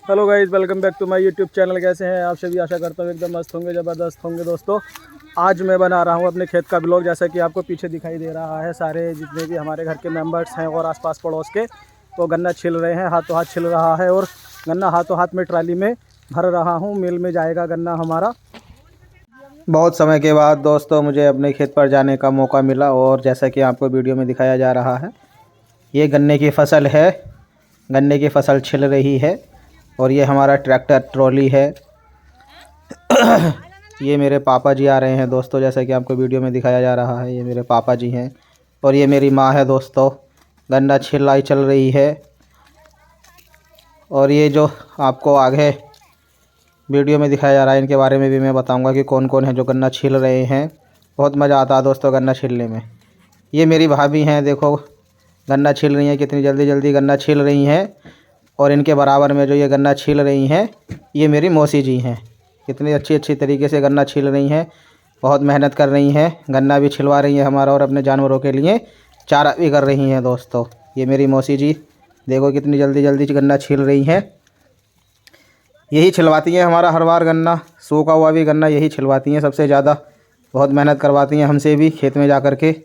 Hello guys, welcome back to my YouTube channel. कैसे हैं आप सभी? आशा करता हूँ एकदम मस्त होंगे, ज़बरदस्त होंगे। दोस्तों, आज मैं बना रहा हूँ अपने खेत का ब्लॉग। जैसा कि आपको पीछे दिखाई दे रहा है, सारे जितने भी हमारे घर के मेंबर्स हैं और आसपास पड़ोस के, तो गन्ना छिल रहे हैं। हाथों हाथ छिल रहा है और गन्ना हाथों हाथ में ट्राली में भर रहा हूँ। मिल में जाएगा गन्ना हमारा। बहुत समय के बाद दोस्तों मुझे अपने खेत पर जाने का मौका मिला, और जैसा कि आपको वीडियो में दिखाया जा रहा है, ये गन्ने की फसल है। गन्ने की फसल छिल रही है और ये हमारा ट्रैक्टर ट्रॉली है। ये मेरे पापा जी आ रहे हैं दोस्तों, जैसा कि आपको वीडियो में दिखाया जा रहा है। ये मेरे पापा जी हैं और ये मेरी माँ है दोस्तों। गन्ना छिलाई चल रही है। और ये जो आपको आगे वीडियो में दिखाया जा रहा है, इनके बारे में भी मैं बताऊंगा कि कौन कौन है जो गन्ना छिल रहे हैं। बहुत मज़ा आता है दोस्तों गन्ना छिलने में। ये मेरी भाभी हैं, देखो गन्ना छिल रही हैं, कितनी जल्दी जल्दी गन्ना छिल रही हैं। और इनके बराबर में जो ये गन्ना छील रही हैं, ये मेरी मौसी जी हैं। कितनी अच्छी तरीके से गन्ना छील रही हैं, बहुत मेहनत कर रही हैं। गन्ना भी छिलवा रही हैं हमारा, और अपने जानवरों के लिए चारा भी कर रही हैं दोस्तों। ये मेरी मौसी जी देखो कितनी जल्दी जल्दी गन्ना छील रही हैं। यही छिलवाती हैं हमारा हर बार गन्ना, सूखा हुआ भी गन्ना यही छिलवाती हैं सबसे ज़्यादा। बहुत मेहनत करवाती हैं हमसे भी, खेत में जा कर के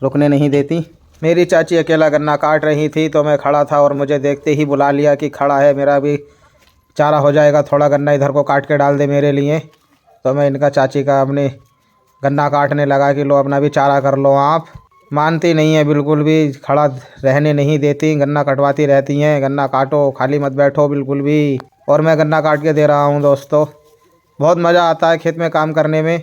रुकने नहीं देती। मेरी चाची अकेला गन्ना काट रही थी, तो मैं खड़ा था और मुझे देखते ही बुला लिया कि खड़ा है, मेरा भी चारा हो जाएगा, थोड़ा गन्ना इधर को काट के डाल दे मेरे लिए। तो मैं इनका चाची का अपने गन्ना काटने लगा कि लो अपना भी चारा कर लो आप। मानती नहीं है बिल्कुल भी, खड़ा रहने नहीं देती, गन्ना कटवाती रहती हैं। गन्ना काटो, खाली मत बैठो बिल्कुल भी। और मैं गन्ना काट के दे रहा हूँ दोस्तों। बहुत मज़ा आता है खेत में काम करने में।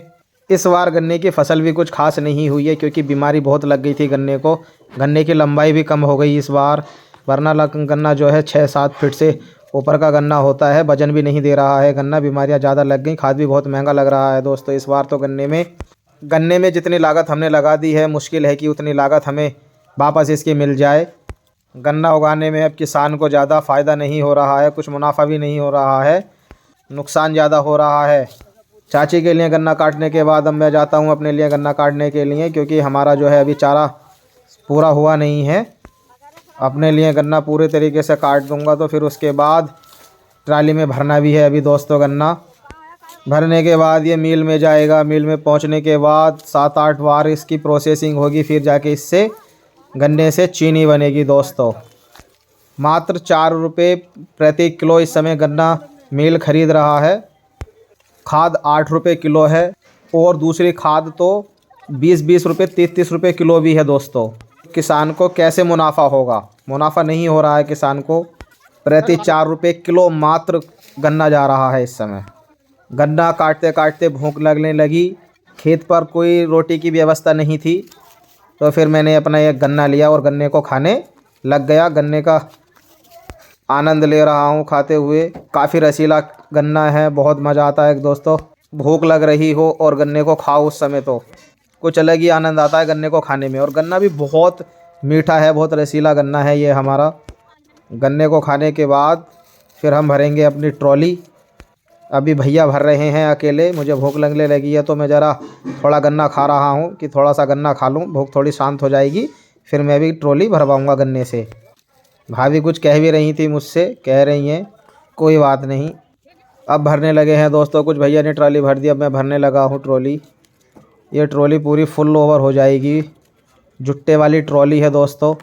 इस बार गन्ने की फसल भी कुछ खास नहीं हुई है, क्योंकि बीमारी बहुत लग गई थी गन्ने को। गन्ने की लंबाई भी कम हो गई इस बार, वरना गन्ना जो है 6-7 फीट से ऊपर का गन्ना होता है। वजन भी नहीं दे रहा है गन्ना, बीमारियां ज़्यादा लग गई। खाद भी बहुत महंगा लग रहा है दोस्तों इस बार तो। गन्ने में जितनी लागत हमने लगा दी है, मुश्किल है कि उतनी लागत हमें वापस इसकी मिल जाए। गन्ना उगाने में अब किसान को ज़्यादा फ़ायदा नहीं हो रहा है, कुछ मुनाफा भी नहीं हो रहा है, नुकसान ज़्यादा हो रहा है। चाची के लिए गन्ना काटने के बाद अब मैं जाता हूँ अपने लिए गन्ना काटने के लिए, क्योंकि हमारा जो है अभी चारा पूरा हुआ नहीं है। अपने लिए गन्ना पूरे तरीके से काट दूंगा, तो फिर उसके बाद ट्राली में भरना भी है अभी दोस्तों। गन्ना भरने के बाद ये मिल में जाएगा। मिल में पहुंचने के बाद 7-8 बार इसकी प्रोसेसिंग होगी, फिर जाके इससे गन्ने से चीनी बनेगी दोस्तों। मात्र 4 रुपये प्रति किलो इस समय गन्ना मिल खरीद रहा है। खाद 8 रुपये किलो है, और दूसरी खाद तो 20-20 रुपये 30-30 रुपये किलो भी है दोस्तों। किसान को कैसे मुनाफा होगा? मुनाफा नहीं हो रहा है किसान को। प्रति 4 रुपये किलो मात्र गन्ना जा रहा है इस समय। गन्ना काटते काटते भूख लगने लगी। खेत पर कोई रोटी की व्यवस्था नहीं थी, तो फिर मैंने अपना एक गन्ना लिया और गन्ने को खाने लग गया। गन्ने का आनंद ले रहा हूँ खाते हुए। काफ़ी रसीला गन्ना है, बहुत मज़ा आता है दोस्तों। भूख लग रही हो और गन्ने को खाओ उस समय, तो कुछ अलग ही आनंद आता है गन्ने को खाने में। और गन्ना भी बहुत मीठा है, बहुत रसीला गन्ना है ये हमारा। गन्ने को खाने के बाद फिर हम भरेंगे अपनी ट्रॉली। अभी भैया भर रहे हैं अकेले, मुझे भूख लगने लगी है, तो मैं ज़रा थोड़ा गन्ना खा रहा हूँ कि थोड़ा सा गन्ना खा लूँ, भूख थोड़ी शांत हो जाएगी, फिर मैं भी ट्रॉली भरवाऊँगा गन्ने से। भाभी कुछ कह भी रही थी मुझसे, कह रही हैं कोई बात नहीं। अब भरने लगे हैं दोस्तों, कुछ भैया ने ट्रॉली भर दी, अब मैं भरने लगा हूँ ट्रॉली। ये ट्रॉली पूरी फुल ओवर हो जाएगी। जुट्टे वाली ट्रॉली है दोस्तों,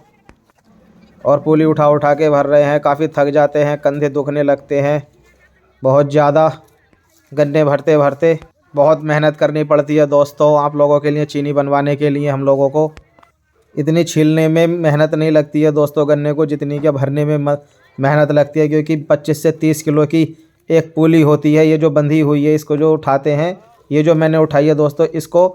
और पुली उठा उठा के भर रहे हैं। काफ़ी थक जाते हैं, कंधे दुखने लगते हैं बहुत ज़्यादा। गन्ने भरते भरते बहुत मेहनत करनी पड़ती है दोस्तों आप लोगों के लिए, चीनी बनवाने के लिए। हम लोगों को इतनी छीलने में मेहनत नहीं लगती है दोस्तों गन्ने को, जितनी के भरने में मेहनत लगती है। क्योंकि 25 से 30 किलो की एक पुली होती है, ये जो बंधी हुई है, इसको जो उठाते हैं, ये जो मैंने उठाई है दोस्तों, इसको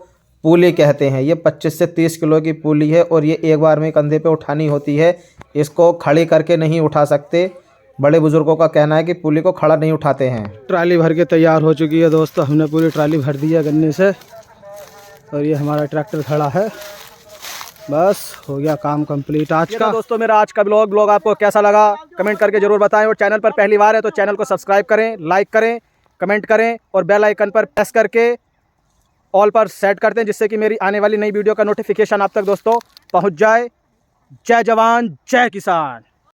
पुली कहते हैं। ये 25 से 30 किलो की पुली है, और ये एक बार में कंधे पे उठानी होती है। इसको खड़ी करके नहीं उठा सकते। बड़े बुजुर्गों का कहना है कि पुली को खड़ा नहीं उठाते हैं। ट्राली भर के तैयार हो चुकी है दोस्तों, हमने पूरी ट्राली भर दी है गन्ने से, और ये हमारा ट्रैक्टर खड़ा है। बस हो गया काम कंप्लीट आज का। दोस्तों मेरा आज का ब्लॉग आपको कैसा लगा कमेंट करके ज़रूर बताएं, और चैनल पर पहली बार है तो चैनल को सब्सक्राइब करें, लाइक करें, कमेंट करें, और बेल आइकन पर प्रेस करके ऑल पर सेट करते हैं, जिससे कि मेरी आने वाली नई वीडियो का नोटिफिकेशन आप तक दोस्तों पहुंच जाए। जय जवान जय किसान।